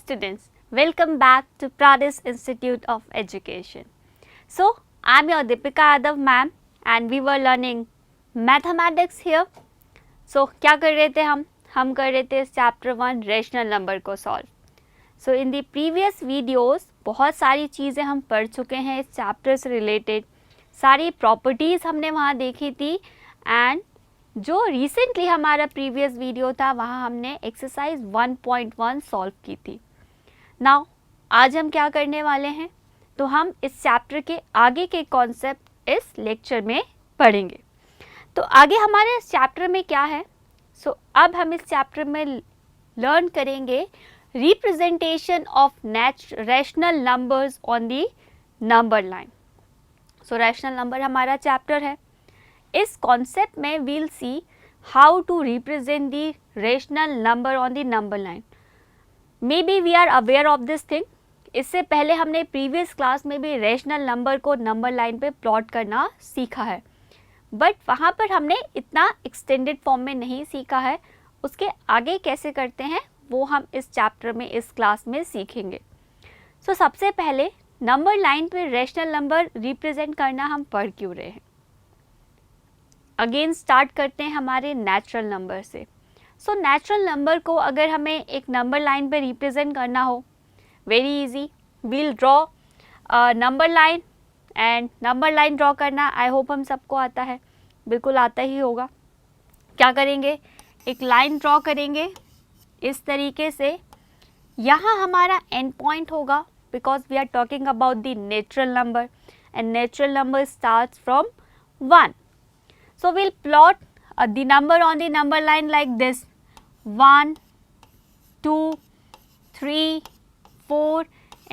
students, welcome back to Pradis Institute of Education. So, I am your Deepika Yadav ma'am and we were learning mathematics here. So, क्या कर रहे थे हम कर रहे थे chapter 1 rational number को solve. So, in the previous videos बहुत सारी चीज़ें हम पढ़ चुके हैं इस chapter से related, सारी properties हमने वहाँ देखी थी and जो रिसेंटली हमारा प्रीवियस वीडियो था वहाँ हमने एक्सरसाइज 1.1 सॉल्व की थी. नाउ आज हम क्या करने वाले हैं, तो हम इस चैप्टर के आगे के कॉन्सेप्ट इस लेक्चर में पढ़ेंगे. तो आगे हमारे इस चैप्टर में क्या है, अब हम इस चैप्टर में लर्न करेंगे representation of rational numbers on the number line. Rational number हमारा चैप्टर है. इस कॉन्सेप्ट में we'll see how to represent the rational number on the number line. Maybe we are aware of this thing. इससे पहले हमने previous class में भी rational number को नंबर लाइन पे प्लॉट करना सीखा है, बट वहाँ पर हमने इतना एक्सटेंडेड फॉर्म में नहीं सीखा है. उसके आगे कैसे करते हैं वो हम इस चैप्टर में इस क्लास में सीखेंगे. सबसे पहले नंबर लाइन पे रेशनल नंबर रिप्रेजेंट करना हम पढ़ क्यों रहे हैं. अगेन स्टार्ट करते हैं हमारे नेचुरल नंबर से. नेचुरल नंबर को अगर हमें एक नंबर लाइन पे रिप्रेजेंट करना हो, very easy, we'll draw number line. And number line draw करना आई होप हम सबको आता है, बिल्कुल आता ही होगा. क्या करेंगे, एक लाइन ड्रॉ करेंगे इस तरीके से. यहाँ हमारा एंड पॉइंट होगा because we are talking about the natural number and natural number starts from 1. So we'll plot the number on the number line like this: 1, 2, 3, 4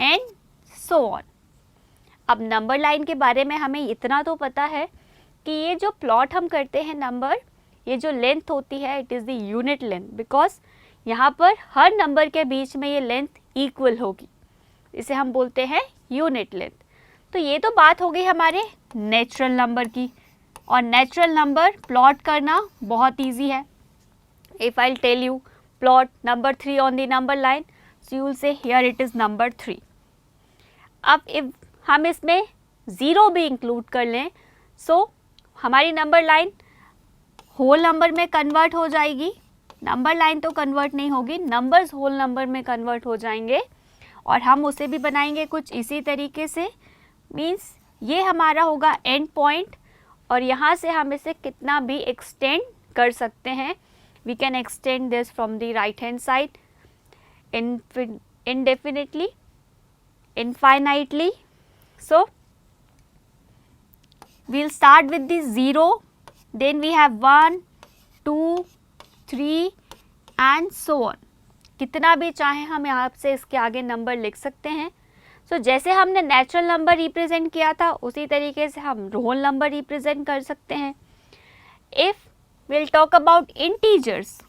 and so on. अब number line के बारे में हमें इतना तो पता है कि ये जो प्लॉट हम करते हैं नंबर, ये जो लेंथ होती है it is the unit length, because यहाँ पर हर नंबर के बीच में ये लेंथ इक्वल होगी, इसे हम बोलते हैं यूनिट लेंथ. तो ये तो बात हो गई हमारे नेचुरल नंबर की. और नेचुरल नंबर प्लॉट करना बहुत इजी है. If I tell you plot number 3 on the number line, so you will say here it is number 3. अब इफ हम इसमें ज़ीरो भी इंक्लूड कर लें, सो हमारी नंबर लाइन होल नंबर में कन्वर्ट हो जाएगी. नंबर लाइन तो कन्वर्ट नहीं होगी, नंबर्स होल नंबर में कन्वर्ट हो जाएंगे और हम उसे भी बनाएंगे कुछ इसी तरीके से. मीन्स ये हमारा होगा एंड पॉइंट और यहाँ से हम इसे कितना भी एक्सटेंड कर सकते हैं. We can extend this from the right hand side indefinitely, infinitely. So we'll start with the 0, then we have 1, 2, 3 and so on. कितना भी चाहे हम यहाँ से इसके आगे नंबर लिख सकते हैं. जैसे हमने नेचुरल नंबर रिप्रेजेंट किया था उसी तरीके से हम होल नंबर रिप्रेजेंट कर सकते हैं. If will talk about integers,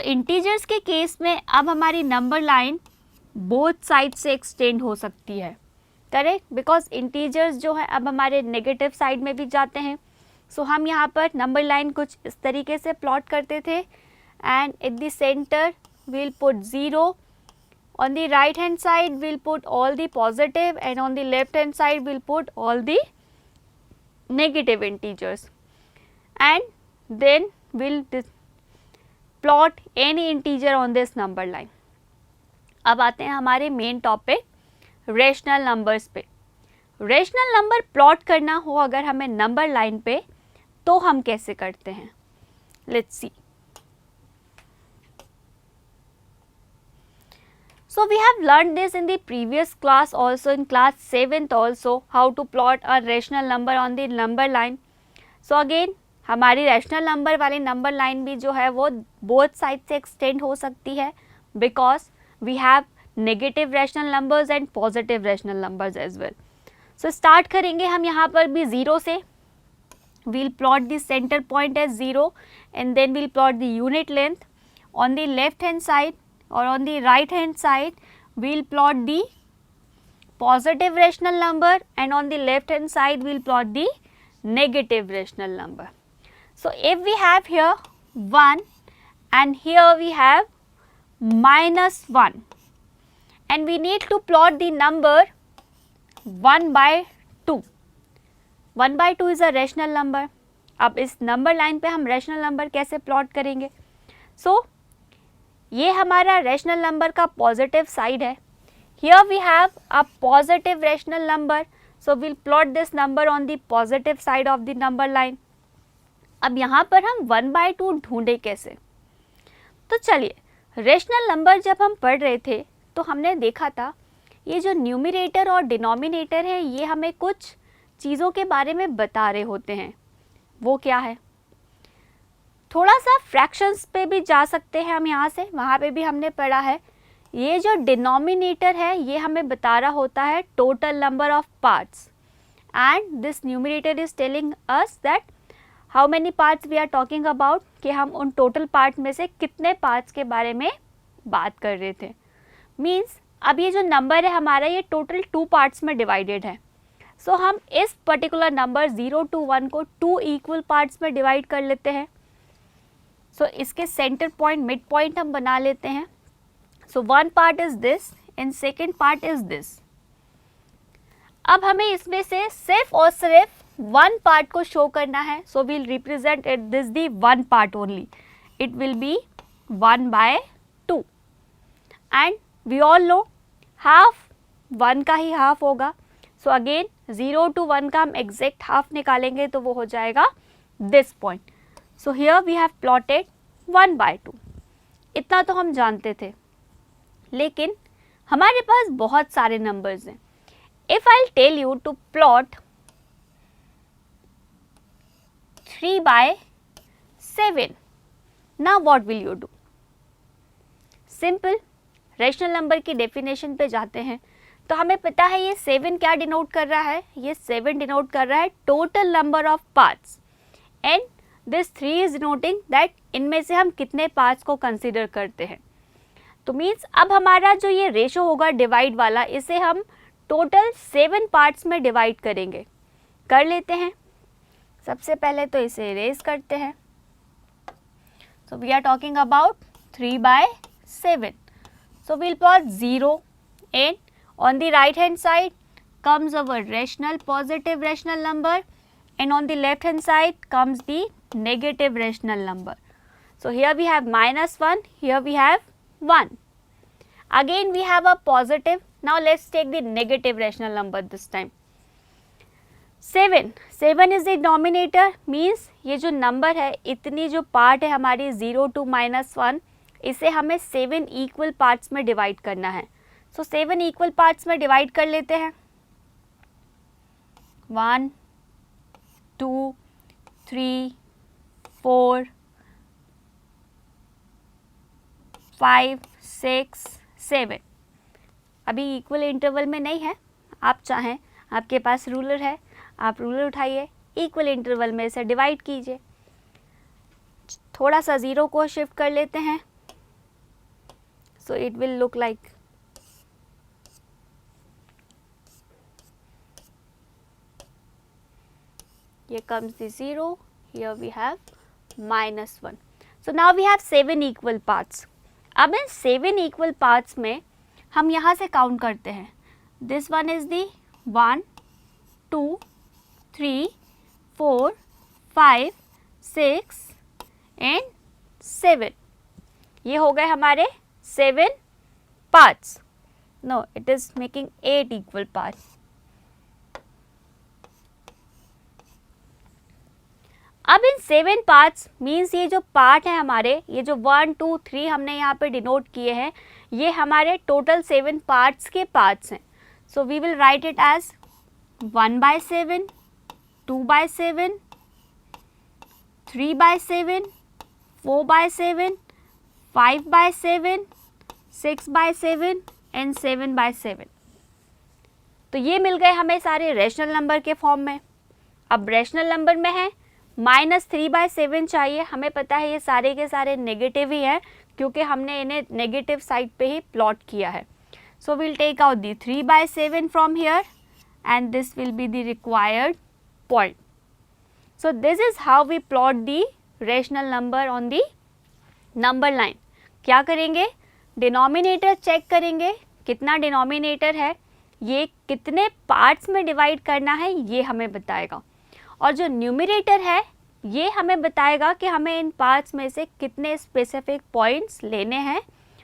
integers के केस में अब हमारी नंबर लाइन बोथ साइड से एक्सटेंड हो सकती है. करेक्ट, बिकॉज इंटीजर्स जो है अब हमारे नेगेटिव साइड में भी जाते हैं. हम यहाँ पर नंबर लाइन कुछ इस तरीके से प्लॉट करते थे and at the centre we'll put 0. On the right hand side we'll put all the positive and on the left hand side we'll put all the negative integers and then we'll plot any integer on this number line. अब आते हैं हमारे main topic rational numbers पे. Rational number plot करना हो अगर हमें number line पे तो हम कैसे करते हैं, let's see. So we have learned this in the previous class also, in class 7th also, how to plot a rational number on the number line. So again हमारी रैशनल नंबर वाली number line भी जो है वो both side से extend हो सकती है because we have negative rational numbers and positive rational numbers as well. Start करेंगे हम यहाँ पर भी 0 से. We'll plot the centre point as 0 and then we'll plot the unit length. On the left hand side or on the right hand side we'll plot the positive rational number and on the left hand side we'll plot the negative rational number. So if we have here 1 and here we have -1 and we need to plot the number 1/2. 1/2 is a rational number. अब इस number line पे हम rational number कैसे plot करेंगे? ये हमारा rational number का positive side है. Here we have a positive rational number, so we'll plot this number on the positive side of the number line. अब यहाँ पर हम 1/2 ढूंढे कैसे? तो चलिए, रैशनल नंबर जब हम पढ़ रहे थे तो हमने देखा था ये जो न्यूमरेटर और डिनोमिनेटर है ये हमें कुछ चीज़ों के बारे में बता रहे होते हैं. वो क्या है? थोड़ा सा फ्रैक्शंस पे भी जा सकते हैं हम यहाँ से, वहाँ पे भी हमने पढ़ा है. ये जो डिनोमिनेटर है ये हमें बता रहा होता है total number of parts and this numerator is telling us that how many parts we are talking about, कि हम उन टोटल पार्ट में से कितने पार्ट्स के बारे में बात कर रहे थे. मीन्स अब ये जो नंबर है हमारा ये टोटल 2 पार्ट्स में डिवाइडेड है. सो हम इस पर्टिकुलर नंबर 0 to 1 को 2 इक्वल पार्ट्स में डिवाइड कर लेते हैं. सो इसके सेंटर पॉइंट, मिड पॉइंट हम बना लेते हैं. सो 1 part is this and second part is this. अब हमें इसमें से सिर्फ और सिर्फ 1 पार्ट को शो करना है. So we'll represent it this the 1 part only. It will be 1/2 and we all know half 1 का ही हाफ होगा. सो अगेन 0 to 1 का हम एग्जैक्ट हाफ निकालेंगे तो वो हो जाएगा this point. So here we have plotted 1/2. इतना तो हम जानते थे, लेकिन हमारे पास बहुत सारे नंबर्स हैं. If I tell you to plot 3/7, now what will you do? Simple, rational number की डेफिनेशन पे जाते हैं तो हमें पता है ये 7 क्या डिनोट कर रहा है? ये 7 डिनोट कर रहा है total number of parts and this 3 is denoting that इनमें से हम कितने पार्ट्स को कंसिडर करते हैं. तो मीन्स अब हमारा जो ये रेशो होगा डिवाइड वाला, इसे हम टोटल 7 पार्ट्स में डिवाइड करेंगे. कर लेते हैं. सबसे पहले तो इसे इरेज करते हैं. So we are talking about 3/7. So we'll plot 0 and on the right hand side comes our rational positive rational number and on the left hand side comes the negative rational number. So here we have -1, here we have 1. Again we have a positive. Now let's take the negative rational number this time. 7 is the denominator, means ये जो number है, इतनी जो part है हमारी 0 to -1, इसे हमें 7 equal parts में डिवाइड करना है. सो 7 इक्वल पार्ट्स में डिवाइड कर लेते हैं. 1 2 3 4 5 6 7. अभी इक्वल इंटरवल में नहीं है. आप चाहें, आपके पास रूलर है, आप रूलर उठाइए, इक्वल इंटरवल में इसे डिवाइड कीजिए. थोड़ा सा 0 को शिफ्ट कर लेते हैं. So it will look like here comes the 0, here we have -1. So now we have 7 equal parts. अब इन 7 equal parts में हम यहाँ से काउंट करते हैं. This one is the 1 2 3 4 5 6 and 7. ये हो गए हमारे 7 parts. No, it is making 8 equal parts. अब इन 7 पार्ट्स मीन्स ये जो पार्ट है हमारे, ये जो 1 2 3 हमने यहाँ पे डिनोट किए हैं, ये हमारे टोटल 7 पार्ट्स के पार्ट्स हैं. So we will write it as 1/7, 2/7, 3/7, 4/7, 5/7, 6/7 and 7/7. तो ये मिल गए हमें सारे रैशनल नंबर के फॉर्म में. अब रैशनल नंबर में है -3/7 चाहिए. हमें पता है ये सारे के सारे नेगेटिव ही हैं क्योंकि हमने इन्हें नेगेटिव साइड पे ही प्लॉट किया है. So we'll take out the 3/7 from here and this will be the required point. So this is how we plot the rational number on the number line क्या करेंगे, denominator check करेंगे, कितना denominator है, ये कितने parts में divide करना है ये हमें बताएगा, और जो न्यूमरेटर है ये हमें बताएगा कि हमें इन पार्ट्स में से कितने स्पेसिफिक पॉइंट्स लेने हैं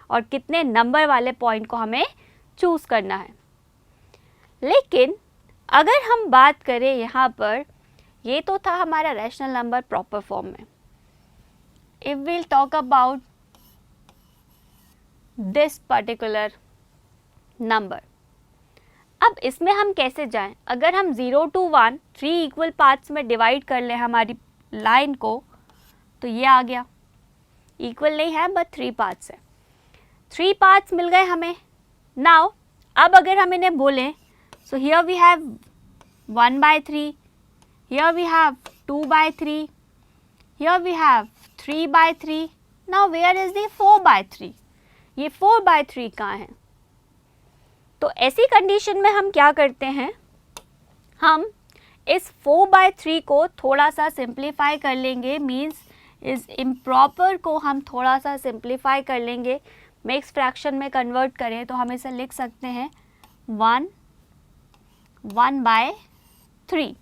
और कितने नंबर वाले पॉइंट को हमें चूज़ करना है। लेकिन अगर हम बात करें यहाँ पर, ये तो था हमारा रैशनल नंबर प्रॉपर फॉर्म में। If we'll talk about this particular number, अब इसमें हम कैसे जाएं? अगर हम 0 to 1 3 इक्वल पार्ट्स में डिवाइड कर लें हमारी लाइन को, तो ये आ गया, इक्वल नहीं है बट 3 पार्ट्स है, 3 पार्ट्स मिल गए हमें। नाउ अब अगर हम इन्हें बोलें, so here we have 1/3, here we have 2/3, here we have 3/3, now where is the 4/3, ये 4/3 कहाँ है? तो ऐसी कंडीशन में हम क्या करते हैं, हम इस 4/3 को थोड़ा सा सिंप्लीफाई कर लेंगे, मीन्स इस इम्प्रॉपर को हम थोड़ा सा सिंप्लीफाई कर लेंगे, मिक्स फ्रैक्शन में कन्वर्ट करें तो हम इसे लिख सकते हैं 1/3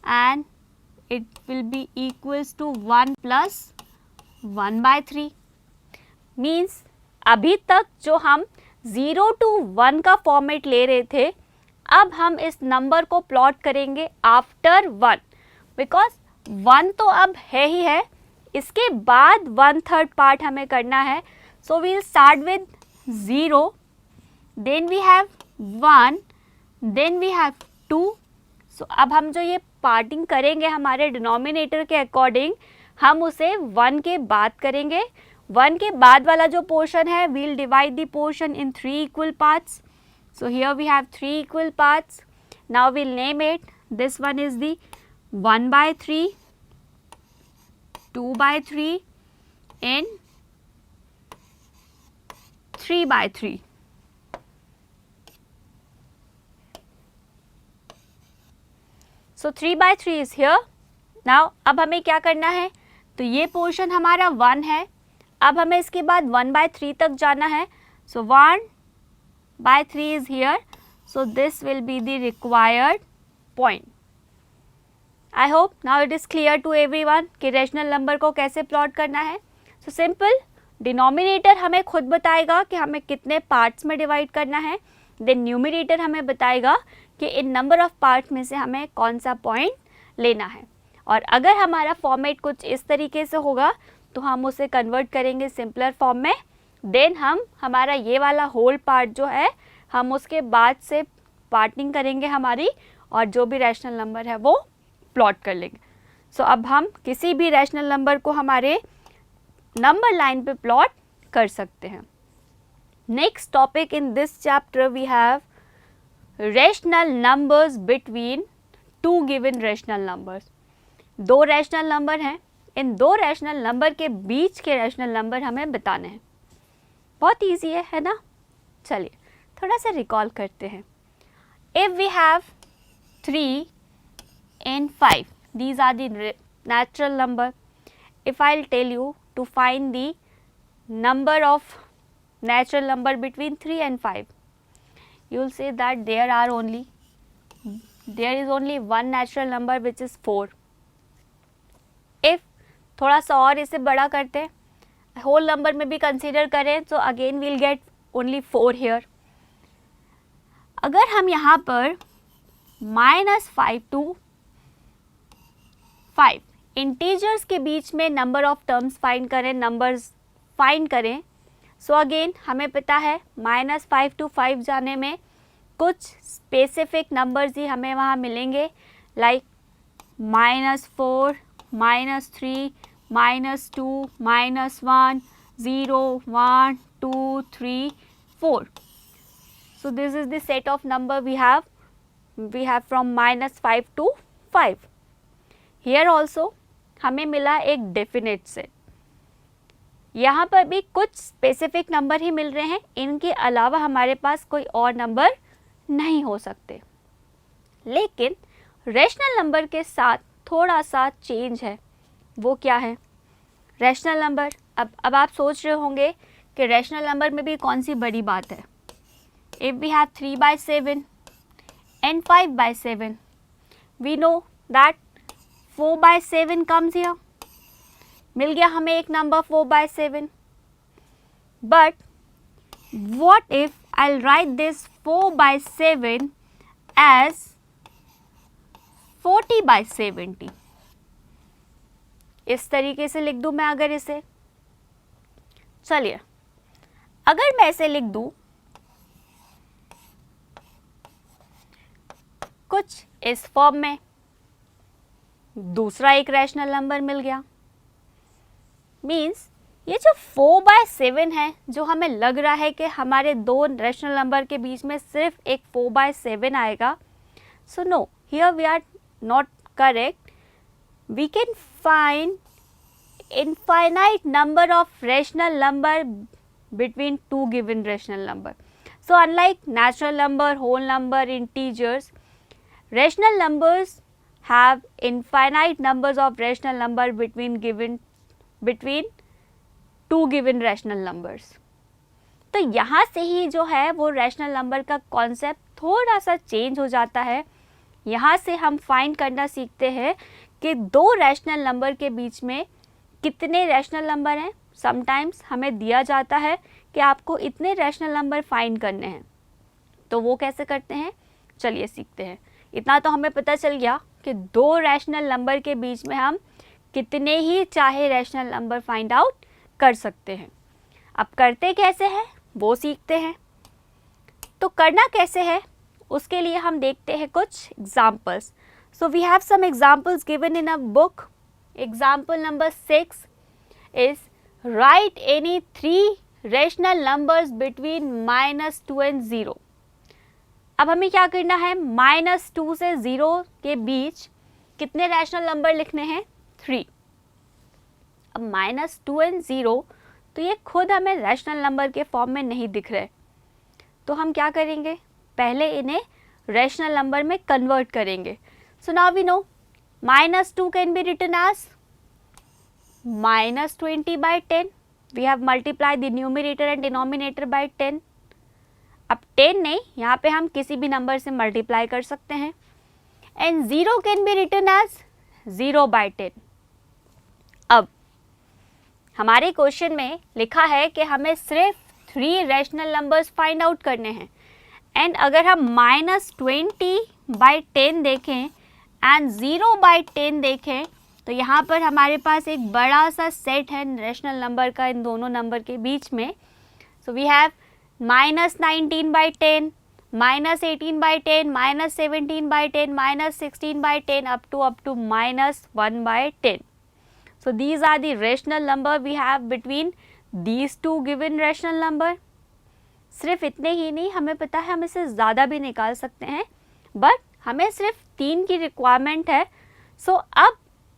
and it will be equals to 1 + 1/3। Means अभी तक जो हम 0 to 1 का फॉर्मेट ले रहे थे, अब हम इस नंबर को प्लॉट करेंगे आफ्टर 1, बिकॉज 1 तो अब है ही है, इसके बाद 1/3 पार्ट हमें करना है। So we'll start with 0, then we have 1, then we have 2। So अब हम जो ये पार्टिंग करेंगे हमारे डिनोमिनेटर के अकॉर्डिंग, हम उसे 1 के बाद करेंगे। 1 के बाद वाला जो पोर्शन है, we'll divide the portion in 3 equal parts. So here we have 3 equal parts. Now we'll name it. This one is the 1/3, 2/3 and 3/3. So 3/3 is here. Now अब हमें क्या करना है, तो ये पोर्शन हमारा 1 है, अब हमें इसके बाद 1/3 तक जाना है। So 1/3 is here, so this will be the required point. I hope now it is clear to everyone कि रेशनल नंबर को कैसे प्लॉट करना है। So simple, डिनोमिनेटर हमें खुद बताएगा कि हमें कितने पार्ट्स में डिवाइड करना है, देन न्यूमरेटर हमें बताएगा कि इन नंबर ऑफ पार्ट्स में से हमें कौन सा पॉइंट लेना है। और अगर हमारा फॉर्मेट कुछ इस तरीके से होगा तो हम उसे कन्वर्ट करेंगे सिंपलर फॉर्म में, देन हम हमारा ये वाला होल पार्ट जो है हम उसके बाद से पार्टिंग करेंगे हमारी, और जो भी रैशनल नंबर है वो प्लॉट कर लेंगे। सो अब हम किसी भी रैशनल नंबर को हमारे नंबर लाइन पे प्लॉट कर सकते हैं। Next topic in this chapter we have rational numbers between two given rational numbers. दो रैशनल नंबर हैं, इन दो रैशनल नंबर के बीच के रैशनल नंबर हमें बताने हैं। बहुत ईजी है ना? चलिए थोड़ा सा रिकॉल करते हैं। If we have 3 and 5, these are the natural number. If I'll tell you to find the number of natural number between 3 and 5, you will say that there is only one natural number which is 4. If थोड़ा सा और इसे बड़ा करते हैं, whole number में भी consider करें, तो again we'll get only 4 here. अगर हम यहाँ पर -5 to 5 इंटीजर्स के बीच में नंबर ऑफ टर्म्स फाइंड करें, नंबर्स फाइंड करें, सो अगेन हमें पता है -5 to 5 जाने में कुछ स्पेसिफिक नंबर्स ही हमें वहाँ मिलेंगे, like -4, -3, -2, -1, 0, 1, 2, 3, 4. So this is the set of number we have from -5 to 5. Here also हमें मिला एक डेफिनेट सेट, यहाँ पर भी कुछ स्पेसिफिक नंबर ही मिल रहे हैं, इनके अलावा हमारे पास कोई और नंबर नहीं हो सकते। लेकिन रैशनल नंबर के साथ थोड़ा सा चेंज है, वो क्या है? Rational number. अब आप सोच रहे होंगे कि रैशनल नंबर में भी कौन सी बड़ी बात है। If we have 3/7 and 5/7, we know that 4/7 comes here। मिल गया हमें एक नंबर 4/7। But what if I'll write this 4/7 as 40/70? इस तरीके से लिख दूं मैं अगर इसे। चलिए, अगर मैं इसे लिख दूं कुछ इस फॉर्म में, दूसरा एक रैशनल नंबर मिल गया। मीन्स ये जो 4/7 है, जो हमें लग रहा है कि हमारे दो रैशनल नंबर के बीच में सिर्फ एक 4/7 आएगा, so no, here we are not correct. We can find infinite number of rational number between two given rational number. So unlike natural number, whole number, integers, rational numbers have infinite numbers of rational number between two given rational numbers. तो यहाँ से ही जो है वो rational number का concept थोड़ा सा change हो जाता है। यहाँ से हम फाइंड करना सीखते हैं कि दो रैशनल नंबर के बीच में कितने रैशनल नंबर हैं। समटाइम्स हमें दिया जाता है कि आपको इतने रैशनल नंबर फाइंड करने हैं, तो वो कैसे करते हैं, चलिए सीखते हैं। इतना तो हमें पता चल गया कि दो रैशनल नंबर के बीच में हम कितने ही चाहे रैशनल नंबर फाइंड आउट कर सकते हैं। अब करते कैसे हैं वो सीखते हैं। तो करना कैसे है उसके लिए हम देखते हैं कुछ examples. So we have some examples given in a book. Example number 6 is write any three rational numbers between -2 and 0। अब हमें क्या करना है, -2 से 0 के बीच कितने रैशनल नंबर लिखने हैं, 3। अब -2 and 0 तो ये खुद हमें रैशनल नंबर के फॉर्म में नहीं दिख रहे, तो हम क्या करेंगे, पहले इन्हें रैशनल नंबर में कन्वर्ट करेंगे। So now we know -2 can be written as -20/10। We have multiplied the numerator and denominator by 10। अब 10 नहीं, यहाँ पे हम किसी भी नंबर से मल्टीप्लाई कर सकते हैं। And 0 can be written as 0/10। अब हमारे क्वेश्चन में लिखा है कि हमें सिर्फ 3 रैशनल नंबर्स फाइंड आउट करने हैं। एंड अगर हम -20/10 देखें एंड 0/10 देखें तो यहाँ पर हमारे पास एक बड़ा सा सेट है रैशनल नंबर का इन दोनों नंबर के बीच में। So we have -19/10, -18/10, -17/10, -16/10 up to -1/10। So these are the rational number we have between these two given rational number। सिर्फ इतने ही नहीं, हमें पता है हम इसे ज़्यादा भी निकाल सकते हैं, बट हमें सिर्फ 3 की रिक्वायरमेंट है। सो अब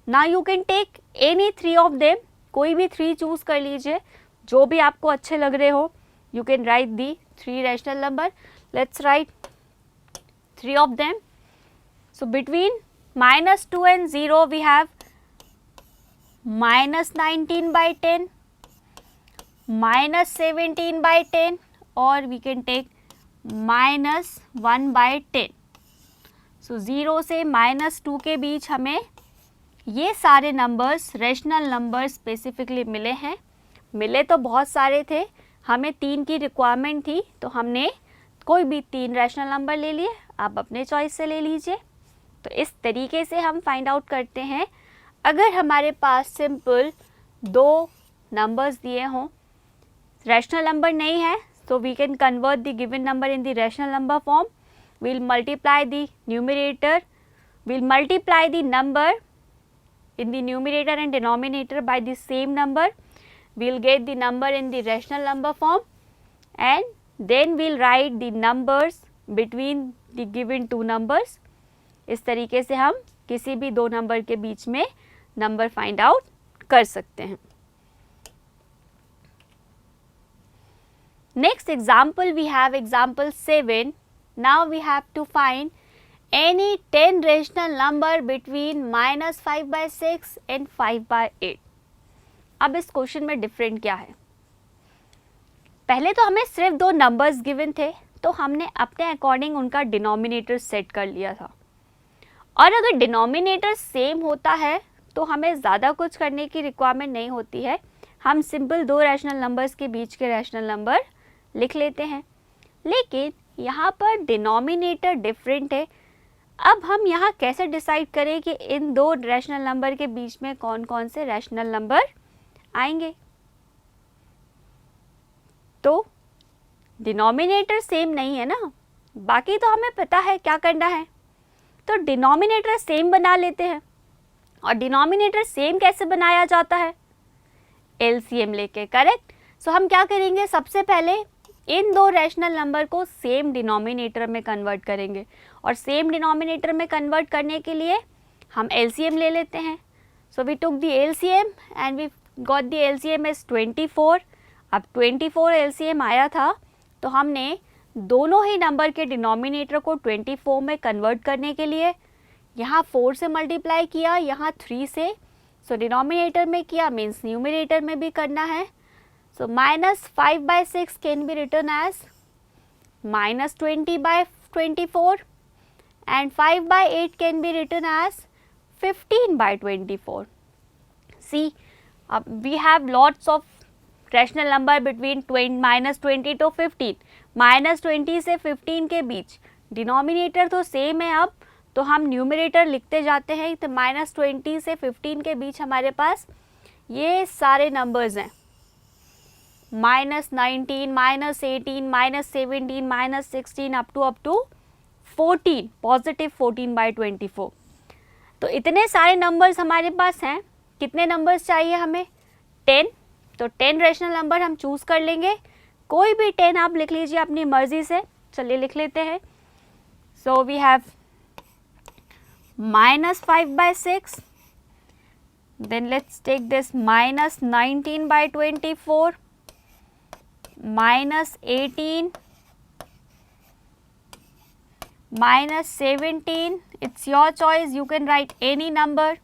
ना you can take any 3 of देम, कोई भी 3 चूज कर लीजिए जो भी आपको अच्छे लग रहे हो। You can write the 3 rational number. Let's write 3 of them. So between -2 and 0 we have -19/10, -17/10 और वी कैन टेक -1/10। सो 0 से -2 के बीच हमें ये सारे नंबर्स रैशनल नंबर्स स्पेसिफिकली मिले हैं। मिले तो बहुत सारे थे, हमें 3 की रिक्वायरमेंट थी, तो हमने कोई भी 3 रैशनल नंबर ले लिए। आप अपने चॉइस से ले लीजिए। तो इस तरीके से हम फाइंड आउट करते हैं। अगर हमारे पास सिंपल 2 नंबर्स दिए हों, रैशनल नंबर नहीं है, तो we can convert the given number in the rational number form. we'll multiply the numerator, we'll multiply the number in the numerator and denominator by the same number, we'll get the number in the rational number form, and then we'll write the numbers between the given 2 numbers। इस तरीके से हम किसी भी 2 number के बीच में number find out कर सकते हैं। Next example we have example 7। Now we have to find any 10 rational number between -5/6 and 5/8। अब इस क्वेश्चन में डिफरेंट क्या है, पहले तो हमें सिर्फ 2 नंबर्स गिवन थे तो हमने अपने अकॉर्डिंग उनका डिनोमिनेटर सेट कर लिया था, और अगर डिनोमिनेटर सेम होता है तो हमें ज़्यादा कुछ करने की रिक्वायरमेंट नहीं होती है, हम सिंपल 2 रैशनल नंबर्स के बीच के रैशनल नंबर लिख लेते हैं। लेकिन यहाँ पर डिनोमिनेटर डिफरेंट है, अब हम यहाँ कैसे डिसाइड करें कि इन 2 रैशनल नंबर के बीच में कौन कौन से रैशनल नंबर आएंगे। तो डिनोमिनेटर सेम नहीं है ना, बाकी तो हमें पता है क्या करना है, तो डिनोमिनेटर सेम बना लेते हैं। और डिनोमिनेटर सेम कैसे बनाया जाता है, एलसीएम लेके, करेक्ट। सो हम क्या करेंगे, सबसे पहले इन 2 रैशनल नंबर को सेम डिनोमिनेटर में कन्वर्ट करेंगे, और सेम डिनोमिनेटर में कन्वर्ट करने के लिए हम एलसीएम ले लेते हैं। So we took the LCM and we got the LCM as 24। अब 24 एलसीएम आया था तो हमने दोनों ही नंबर के डिनोमिनेटर को 24 में कन्वर्ट करने के लिए यहाँ 4 से मल्टीप्लाई किया, यहाँ 3 से, सो डिनोमिनेटर में किया मीन्स न्यूमरेटर में भी करना है। So -5/6 can be written as -20/24 and 5/8 can be written as 15/24. See, we have lots of rational number between -20 to 15, -20 से 15 के बीच, डिनोमिनेटर तो सेम है। अब तो हम न्यूमरेटर लिखते जाते हैं, तो -20 से 15 के बीच हमारे पास ये सारे नंबर्स हैं, -19, -18, -17, -16 अप टू 14, पॉजिटिव 14/24। तो इतने सारे नंबर्स हमारे पास हैं। कितने नंबर्स चाहिए हमें, 10। तो 10 रैशनल नंबर हम चूज़ कर लेंगे, कोई भी 10 आप लिख लीजिए अपनी मर्जी से। चलिए लिख लेते हैं। So we have -5/6, then let's take this -19/24, -18, -17. It's your choice, you can write any number.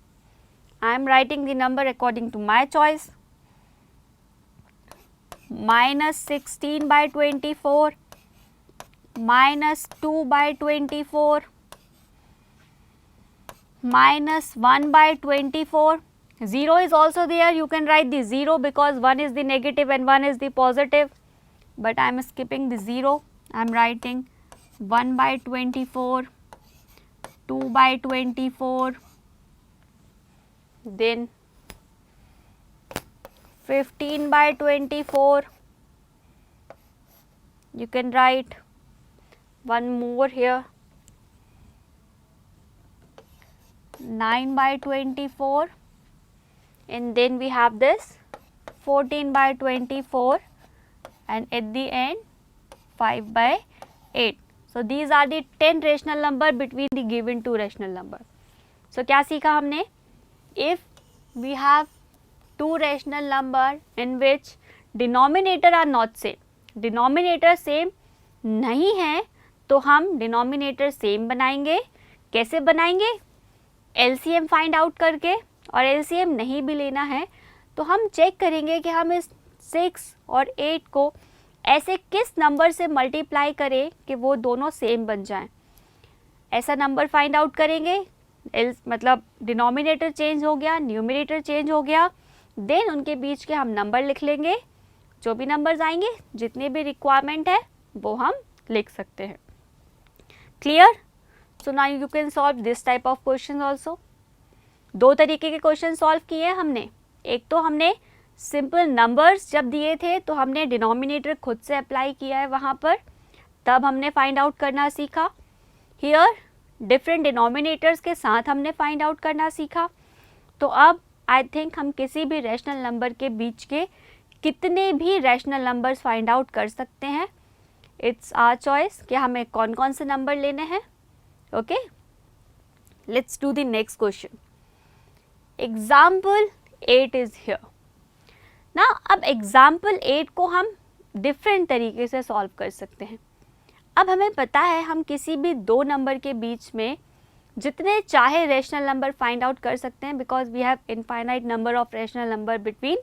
I am writing the number according to my choice. -16/24, -2/24, -1/24. 0 is also there, you can write the 0 because 1 is the negative and 1 is the positive, but I am skipping the 0. I am writing 1/24, 2/24, then 15/24. You can write one more here, 9/24, and then we have this 14/24, and at the end 5/8. So these are the 10 rational number between the given 2 rational number. So क्या सीखा हमने, if we have 2 rational number in which denominator are not same, denominator same नहीं है तो हम denominator same बनाएंगे। कैसे बनाएंगे, LCM फाइंड आउट करके, और LCM नहीं भी लेना है तो हम चेक करेंगे कि हम इस 6 और 8 को ऐसे किस नंबर से मल्टीप्लाई करें कि वो दोनों सेम बन जाएं। ऐसा नंबर फाइंड आउट करेंगे, मतलब डिनोमिनेटर चेंज हो गया, न्यूमरेटर चेंज हो गया, देन उनके बीच के हम नंबर लिख लेंगे। जो भी नंबर्स आएंगे, जितने भी रिक्वायरमेंट है वो हम लिख सकते हैं। Clear? So now you can solve this type of question also. 2 तरीके के क्वेश्चन सॉल्व किए हैं हमने। एक तो हमने सिंपल नंबर्स जब दिए थे तो हमने डिनोमिनेटर खुद से अप्लाई किया है वहाँ पर, तब हमने फाइंड आउट करना सीखा। हियर डिफरेंट डिनोमिनेटर्स के साथ हमने फाइंड आउट करना सीखा। तो अब आई थिंक हम किसी भी रैशनल नंबर के बीच के कितने भी रैशनल नंबर्स फाइंड आउट कर सकते हैं। इट्स आवर चॉइस कि हमें कौन कौन से नंबर लेने हैं। Okay, let's do the next question. Example 8 is here ना। अब एग्जाम्पल 8 को हम डिफरेंट तरीके से सॉल्व कर सकते हैं। अब हमें पता है हम किसी भी 2 नंबर के बीच में जितने चाहे रैशनल नंबर फाइंड आउट कर सकते हैं, because we have infinite number of rational number between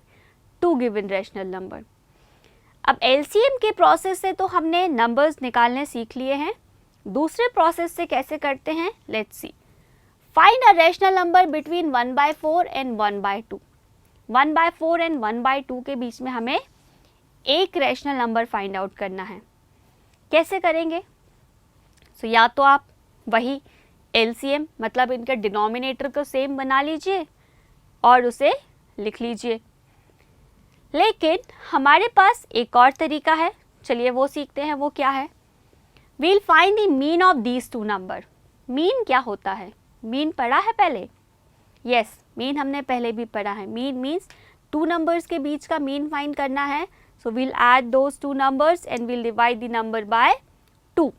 two given rational number. अब एलसीएम के प्रोसेस से तो हमने नंबर्स निकालने सीख लिए हैं, दूसरे प्रोसेस से कैसे करते हैं, let's see. Find a rational number between 1/4 and 1/2। 1/4 and 1/2 के बीच में हमें एक रैशनल नंबर फाइंड आउट करना है। कैसे करेंगे? सो या तो आप वही एलसीएम मतलब इनका डिनोमिनेटर को सेम बना लीजिए और उसे लिख लीजिए, लेकिन हमारे पास एक और तरीका है, चलिए वो सीखते हैं। वो क्या है? We'll find the mean of these two number. Mean क्या होता है? मीन पढ़ा है पहले? यस, मीन हमने पहले भी पढ़ा है। मीन मीन्स टू नंबर्स के बीच का मीन फाइंड करना है। So we'll add those two numbers and we'll divide the number by 2।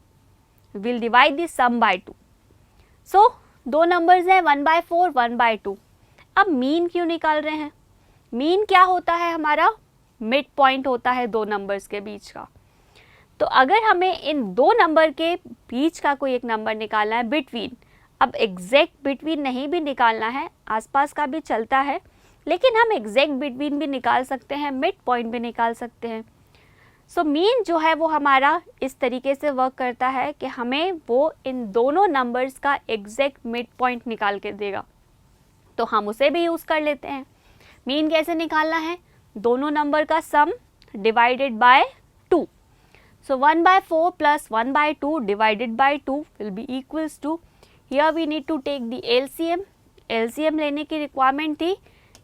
We'll divide the sum by 2। So दो नंबर्स हैं 1/4 1/2। अब मीन क्यों निकाल रहे हैं? मीन क्या होता है? हमारा मिड पॉइंट होता है दो नंबर्स के बीच का। तो अगर हमें इन दो नंबर के बीच का कोई एक नंबर निकालना है बिटवीन, अब एग्जैक्ट बिटवीन नहीं भी निकालना है, आसपास का भी चलता है, लेकिन हम एग्जैक्ट बिटवीन भी निकाल सकते हैं, मिड पॉइंट भी निकाल सकते हैं। सो मीन जो है वो हमारा इस तरीके से वर्क करता है कि हमें वो इन दोनों नंबर्स का एग्जैक्ट मिड पॉइंट निकाल के देगा, तो हम उसे भी यूज़ कर लेते हैं। मीन कैसे निकालना है? दोनों नंबर का sum divided by 2। So 1/4 plus 1/2 divided by 2 will be equals to, here we need to take the LCM. LCM लेने की रिक्वायरमेंट थी,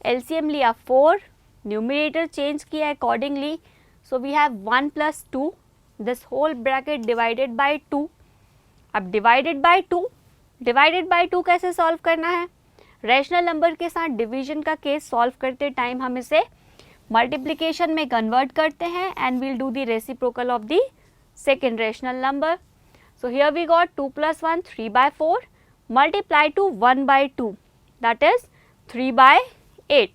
एलसीएम लिया 4, न्यूमरेटर चेंज किया accordingly. So we have 1 + 2, this whole bracket divided by 2। अब divided by 2 कैसे solve करना है? Rational number के साथ डिवीजन का केस सॉल्व करते टाइम हम इसे मल्टीप्लिकेशन में कन्वर्ट करते हैं and we'll do the reciprocal of the second rational number. So here we got 2 + 1 3/4 multiply to 1/2, that is 3/8.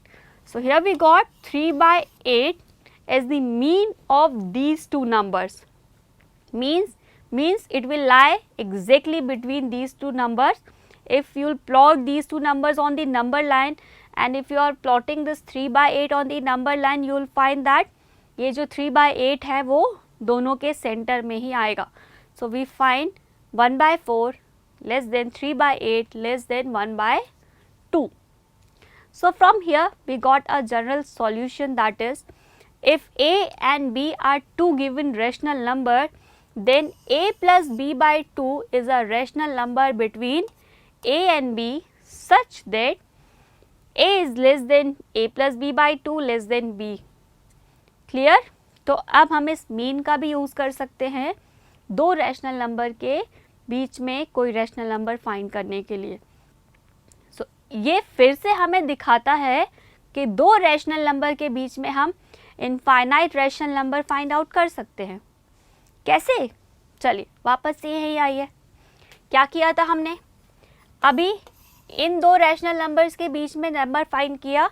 So here we got 3/8 as the mean of these two numbers. Means it will lie exactly between these two numbers. If you will plot these two numbers on the number line and if you are plotting this 3/8 on the number line, you will find that ये जो 3/8 है वो दोनों के centre में ही आएगा. So we find 1/4 less than 3/8 less than 1/2. So from here we got a general solution, that is if A and B are two given rational number, then A plus B by 2 is a rational number between A and B such that A is less than A plus B by 2 less than B. Clear? तो अब हम इस mean का भी use कर सकते हैं दो रैशनल नंबर के बीच में कोई रैशनल नंबर फाइंड करने के लिए. सो ये फिर से हमें दिखाता है कि दो रैशनल नंबर के बीच में हम infinite rational number find out कर सकते हैं. कैसे? चलिए वापस से यही आइए. क्या किया था हमने? अभी इन दो रैशनल नंबर्स के बीच में नंबर फाइंड किया,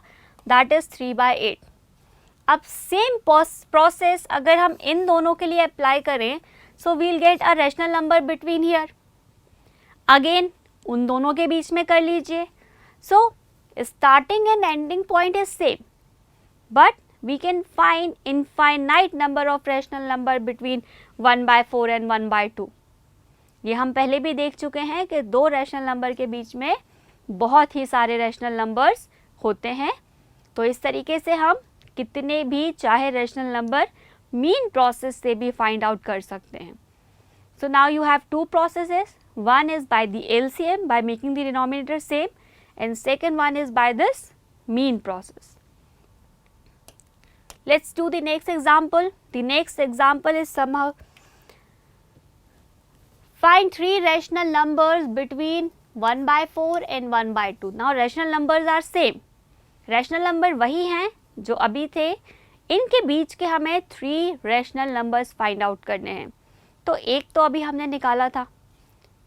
दैट इज़ 3/8. अब सेम प्रोसेस अगर हम इन दोनों के लिए अप्लाई करें, so we'll get a rational number between here. Again उन दोनों के बीच में कर लीजिए. So starting and ending point is same, but we can find infinite number of rational number between 1/4 and 1/2. ये हम पहले भी देख चुके हैं कि दो रैशनल नंबर के बीच में बहुत ही सारे रैशनल नंबर्स होते हैं. तो इस तरीके से हम कितने भी चाहे रैशनल नंबर मीन प्रोसेस से भी फाइंड आउट कर सकते हैं. So now you have two processes. One is by the LCM by making the denominator same, and second one is by this mean process. Let's do the next example. The next example is somehow find three rational numbers between 1/4 and 1/2. Now rational numbers are same. Rational number वही हैं जो अभी थे. इनके बीच के हमें 3 rational numbers find out करने हैं. तो एक तो अभी हमने निकाला था,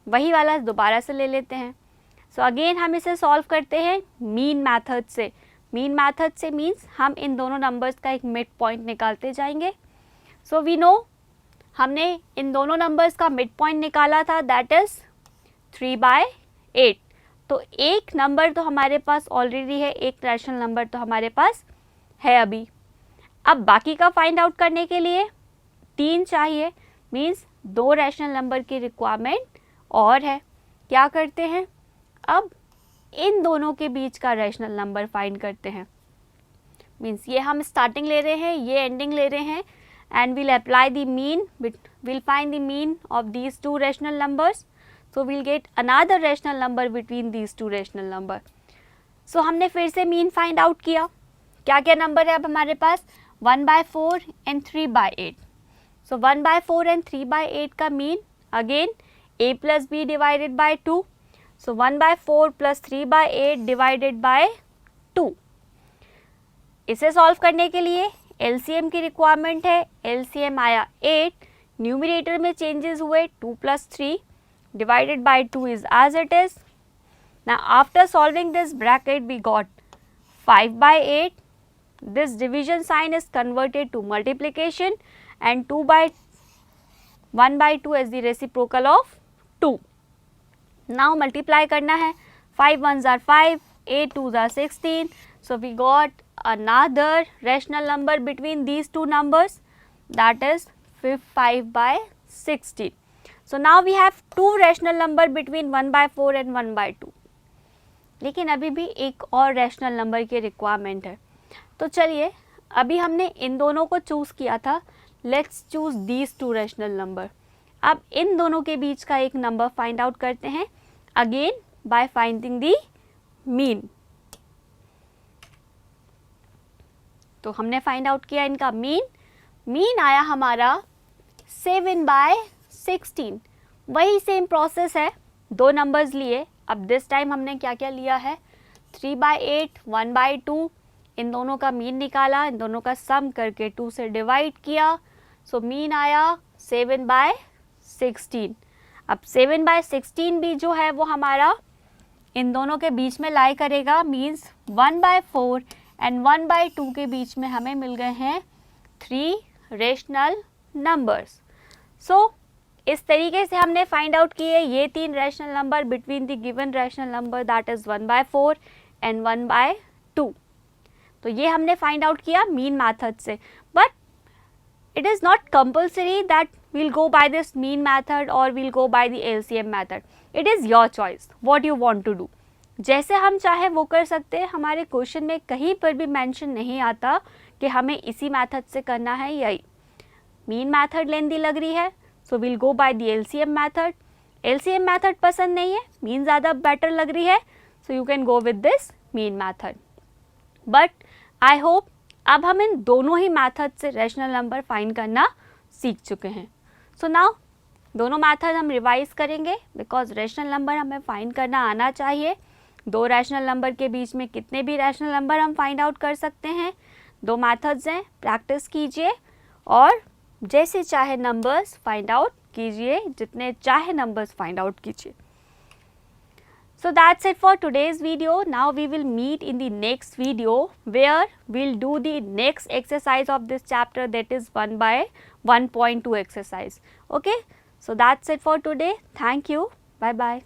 वही वाला दोबारा से ले लेते हैं. So again हम इसे सॉल्व करते हैं मीन मैथड से. मीन मैथड से मीन्स हम इन दोनों नंबर्स का एक मिड पॉइंट निकालते जाएंगे. सो वी नो हमने इन दोनों नंबर्स का मिड पॉइंट निकाला था, दैट इज़ 3/8. तो एक नंबर तो हमारे पास ऑलरेडी है, एक रैशनल नंबर तो हमारे पास है अभी. अब बाकी का फाइंड आउट करने के लिए 3 चाहिए, मीन्स 2 रैशनल नंबर की रिक्वायरमेंट और है। क्या करते हैं, अब इन दोनों के बीच का रैशनल नंबर फाइंड करते हैं। मीन्स ये हम स्टार्टिंग ले रहे हैं, ये एंडिंग ले रहे हैं, and will apply the mean, will find the mean of these 2 rational numbers, so will get another rational number between these 2 rational number. So हमने फिर से मीन फाइंड आउट किया। क्या क्या नंबर है अब हमारे पास, 1/4 एंड 3/8। सो 1/4 एंड 3/8 का mean again a plus b divided by 2. So 1/4 plus 3/8 divided by 2. इसे सॉल्व करने के लिए LCM की रिक्वायरमेंट है। LCM आया 8, न्यूमरेटर में चेंजेस हुए 2 plus 3 divided by 2 is as it is. Now after solving this bracket we got 5/8. This division sign is converted to multiplication and 1/2 is the reciprocal of 2. Now multiply करना है, 5 1s are 5, 8 2s are 16. So we got another rational number between these two numbers, that is 5/16. So now we have 2 rational number between 1/4 and 1/2. लेकिन अभी भी एक और rational number की requirement है। तो चलिए, अभी हमने इन दोनों को चूज़ किया था, let's choose these 2 rational number. अब इन दोनों के बीच का एक नंबर फाइंड आउट करते हैं, again by finding the mean. तो हमने फाइंड आउट किया इनका मीन, मीन आया हमारा 7/16। वही सेम प्रोसेस है, 2 नंबर्स लिए, अब दिस टाइम हमने क्या क्या लिया है, 3/8 1/2, इन दोनों का मीन निकाला, इन दोनों का सम करके 2 से डिवाइड किया, सो मीन आया 7/16। अब 7/16 भी जो है वो हमारा इन दोनों के बीच में लाई करेगा, मीन्स 1/4 एंड 1/2 के बीच में हमें मिल गए हैं 3 रेशनल नंबर्स। सो इस तरीके से हमने फाइंड आउट किए ये 3 rational number between the given rational number, that is 1/4 and 1/2। तो ये हमने फाइंड आउट किया मीन मैथड से, but it is not compulsory that we'll go by this mean method or we'll go by the LCM method. It is your choice what you want to do. जैसे हम चाहे वो कर सकते हैं। हमारे क्वेश्चन में कहीं पर भी मेंशन नहीं आता कि हमें इसी मेथड से करना है, यही मीन मेथड लेंदी लग रही है, so will go bye the LCM method. LCM method पसंद नहीं है, मीन ज़्यादा बेटर लग रही है, so you can go with this mean method. But I hope अब हम इन दोनों ही मेथड से रैशनल नंबर फाइंड करना सीख चुके हैं। सो नाउ दोनों मेथड हम रिवाइज करेंगे, बिकॉज रैशनल नंबर हमें फाइंड करना आना चाहिए। 2 रैशनल नंबर के बीच में कितने भी रैशनल नंबर हम फाइंड आउट कर सकते हैं। 2 मेथड्स हैं, प्रैक्टिस कीजिए और जैसे चाहे नंबर्स फाइंड आउट कीजिए, जितने चाहे नंबर्स फाइंड आउट कीजिए। So that's it for today's video. Now we will meet in the next video where we'll do the next exercise of this chapter, that is 1/1.2 exercise. Okay, so that's it for today. Thank you. Bye bye.